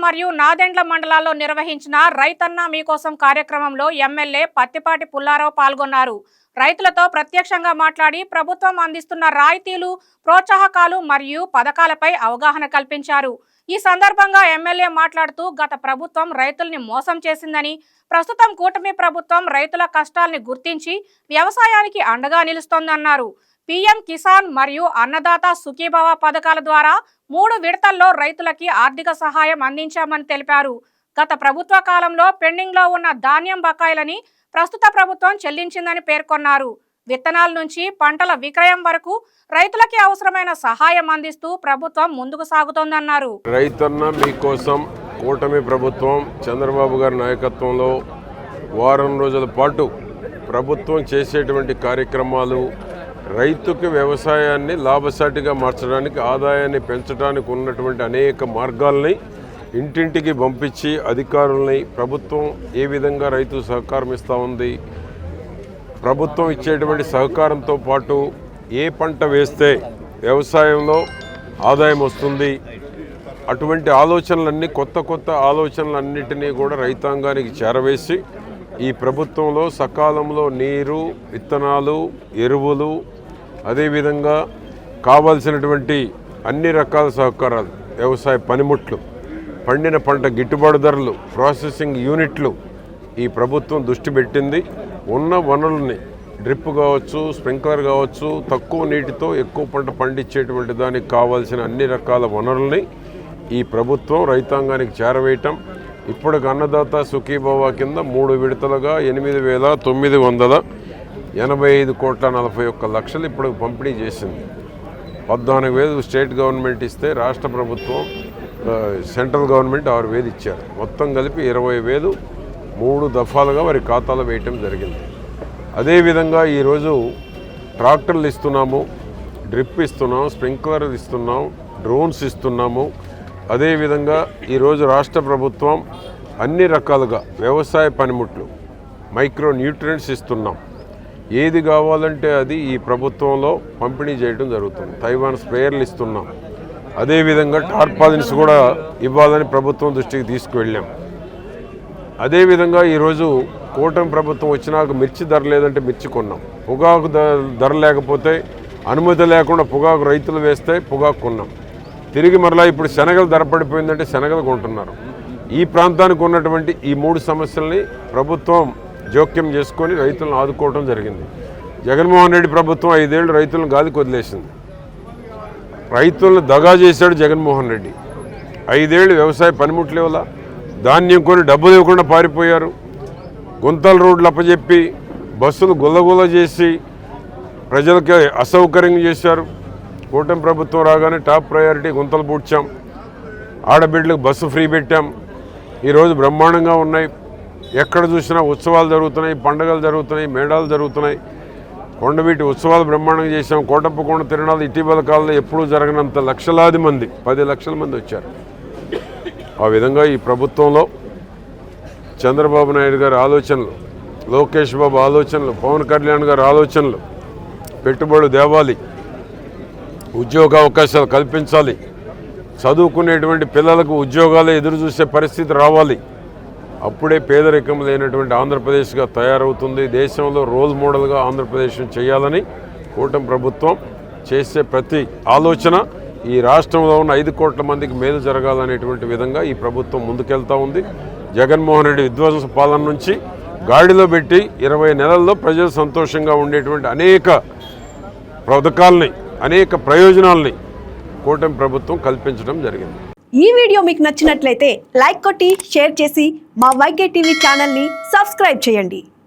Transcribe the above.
మరియు నాదెండ్ల మండలాల్లో నిర్వహించిన రైతన్న మీకోసం కార్యక్రమంలో ఎమ్మెల్యే పత్తిపాటి పుల్లారావు పాల్గొన్నారు. రైతులతో ప్రత్యక్షంగా మాట్లాడి ప్రభుత్వం అందిస్తున్న రాయితీలు, ప్రోత్సాహకాలు మరియు పథకాలపై అవగాహన కల్పించారు. ఈ సందర్భంగా ఎమ్మెల్యే మాట్లాడుతూ గత ప్రభుత్వం రైతుల్ని మోసం చేసిందని, ప్రస్తుతం కూటమి ప్రభుత్వం రైతుల కష్టాల్ని గుర్తించి వ్యవసాయానికి అండగా నిలుస్తోందన్నారు. పీఎం కిసాన్ మరియు అన్నదాత సుఖీభవ పథకాల ద్వారా 3 విడతల్లో రైతులకి ఆర్థిక సహాయం అందించామని తెలిపారు. గత ప్రభుత్వ కాలంలో పెండింగ్లో ఉన్న ధాన్యం బకాయిలని ప్రస్తుత ప్రభుత్వం చెల్లించిందని పేర్కొన్నారు. విత్తనాల నుంచి పంటల విక్రయం వరకు రైతులకి అవసరమైన సహాయం అందిస్తూ ప్రభుత్వం ముందుకు సాగుతోందన్నారు. రైతన్న మీకోసం కూటమి ప్రభుత్వం చంద్రబాబు గారి నాయకత్వంలో వారం రోజుల పాటు ప్రభుత్వం చేసేటువంటి కార్యక్రమాలు రైతుకి వ్యవసాయాన్ని లాభసాటిగా మార్చడానికి, ఆదాయాన్ని పెంచడానికి ఉన్నటువంటి అనేక మార్గాల్ని ఇంటింటికి పంపించి అధికారుల్ని ప్రభుత్వం ఏ విధంగా రైతు సహకారం ఇస్తూ ఉంది, ప్రభుత్వం ఇచ్చేటువంటి సహకారంతో పాటు ఏ పంట వేస్తే వ్యవసాయంలో ఆదాయం వస్తుంది, అటువంటి ఆలోచనలన్నీ కొత్త ఆలోచనలన్నింటినీ కూడా రైతాంగానికి చేరవేసి ఈ ప్రభుత్వంలో సకాలంలో నీరు, విత్తనాలు, ఎరువులు, అదేవిధంగా కావాల్సినటువంటి అన్ని రకాల సహకారాలు, వ్యవసాయ పనిముట్లు, పండిన పంట గిట్టుబాటు ధరలు, ప్రాసెసింగ్ యూనిట్లు ఈ ప్రభుత్వం దృష్టి పెట్టింది. ఉన్న వనరుల్ని డ్రిప్ కావచ్చు, స్ప్రింక్లర్ కావచ్చు, తక్కువ నీటితో ఎక్కువ పంట పండించేటువంటి దానికి కావాల్సిన అన్ని రకాల వనరుల్ని ఈ ప్రభుత్వం రైతాంగానికి చేరవేయటం. ఇప్పటికి అన్నదాత సుఖీభవ కింద 3 విడతలుగా 8,985,41,41,00,000 ఇప్పుడు పంపిణీ చేసింది. 14,000 స్టేట్ గవర్నమెంట్ ఇస్తే రాష్ట్ర ప్రభుత్వం, సెంట్రల్ గవర్నమెంట్ 6,000 ఇచ్చారు. మొత్తం కలిపి 20,000 3 దఫాలుగా వారి ఖాతాలో వేయటం జరిగింది. అదేవిధంగా ఈరోజు ట్రాక్టర్లు ఇస్తున్నాము, డ్రిప్ ఇస్తున్నాం, స్ప్రింక్లర్ ఇస్తున్నాం, డ్రోన్స్ ఇస్తున్నాము. అదేవిధంగా ఈరోజు రాష్ట్ర ప్రభుత్వం అన్ని రకాలుగా వ్యవసాయ పనిముట్లు, మైక్రో న్యూట్రియంట్స్ ఇస్తున్నాం. ఏది కావాలంటే అది ఈ ప్రభుత్వంలో పంపిణీ చేయడం జరుగుతుంది. తైవాన్ స్ప్రేయర్లు ఇస్తున్నాం. అదేవిధంగా టార్పాలిన్స్ కూడా ఇవ్వాలని ప్రభుత్వం దృష్టికి తీసుకువెళ్ళాం. అదేవిధంగా ఈరోజు కూటమి ప్రభుత్వం వచ్చినాక మిర్చి ధర లేదంటే మిర్చి కొన్నాం. పొగాకు ధర లేకపోతే అనుమతి లేకుండా పొగాకు రైతులు వేస్తే పొగాకు కొన్నాం. తిరిగి మరలా ఇప్పుడు శనగలు ధర పడిపోయిందంటే శనగలు కొంటున్నారు. ఈ ప్రాంతానికి ఉన్నటువంటి ఈ 3 సమస్యల్ని ప్రభుత్వం జోక్యం చేసుకొని రైతులను ఆదుకోవడం జరిగింది. జగన్మోహన్ రెడ్డి ప్రభుత్వం 5 ఏళ్ళు రైతులను గాలికి వదిలేసింది. రైతులను దగా చేశాడు జగన్మోహన్ రెడ్డి. 5 ఏళ్ళు వ్యవసాయ పనిముట్లు ఇవ్వాల, ధాన్యం కొని డబ్బులు ఇవ్వకుండా పారిపోయారు. గుంతల రోడ్లు అప్పచెప్పి బస్సులు గుల్లగుల్ల చేసి ప్రజలకి అసౌకర్యం చేశారు. కూటమి ప్రభుత్వం రాగానే టాప్ ప్రయారిటీ గుంతలు పూడ్చాం, ఆడబిడ్డలకు బస్సు ఫ్రీ పెట్టాం. ఈరోజు బ్రహ్మాండంగా ఉన్నాయి. ఎక్కడ చూసినా ఉత్సవాలు జరుగుతున్నాయి, పండుగలు జరుగుతున్నాయి, మేళాలు జరుగుతున్నాయి. కొండవీటి ఉత్సవాలు బ్రహ్మాండంగా చేశాం. కోటప్పకొండ తిరణాలు ఇటీవల కాలంలో ఎప్పుడూ జరగనంత లక్షలాది మంది, 10 లక్షల మంది వచ్చారు. ఆ విధంగా ఈ ప్రభుత్వంలో చంద్రబాబు నాయుడు గారి ఆలోచనలు, లోకేష్ బాబు ఆలోచనలు, పవన్ కళ్యాణ్ గారి ఆలోచనలు, పెట్టుబడులు తేవాలి, ఉద్యోగ అవకాశాలు కల్పించాలి, చదువుకునేటువంటి పిల్లలకు ఉద్యోగాలు ఎదురు చూసే పరిస్థితి రావాలి. అప్పుడే పేదరికం లేనటువంటి ఆంధ్రప్రదేశ్గా తయారవుతుంది. దేశంలో రోల్ మోడల్గా ఆంధ్రప్రదేశ్ చేయాలని కూటమి ప్రభుత్వం చేసే ప్రతి ఆలోచన ఈ రాష్ట్రంలో ఉన్న 5 కోట్ల మందికి మేలు జరగాలనేటువంటి విధంగా ఈ ప్రభుత్వం ముందుకెళ్తూ ఉంది. జగన్మోహన్ రెడ్డి విధ్వంస పాలన నుంచి గాడిలో పెట్టి 20 నెలల్లో ప్రజలు సంతోషంగా ఉండేటువంటి అనేక పథకాలని, అనేక ప్రయోజనాలని కూటమి ప్రభుత్వం కల్పించడం జరిగింది. ఈ వీడియో మీకు నచ్చినట్లయితే లైక్ కొట్టి షేర్ చేసి మా వైకే టీవీ ఛానల్ని సబ్స్క్రైబ్ చేయండి.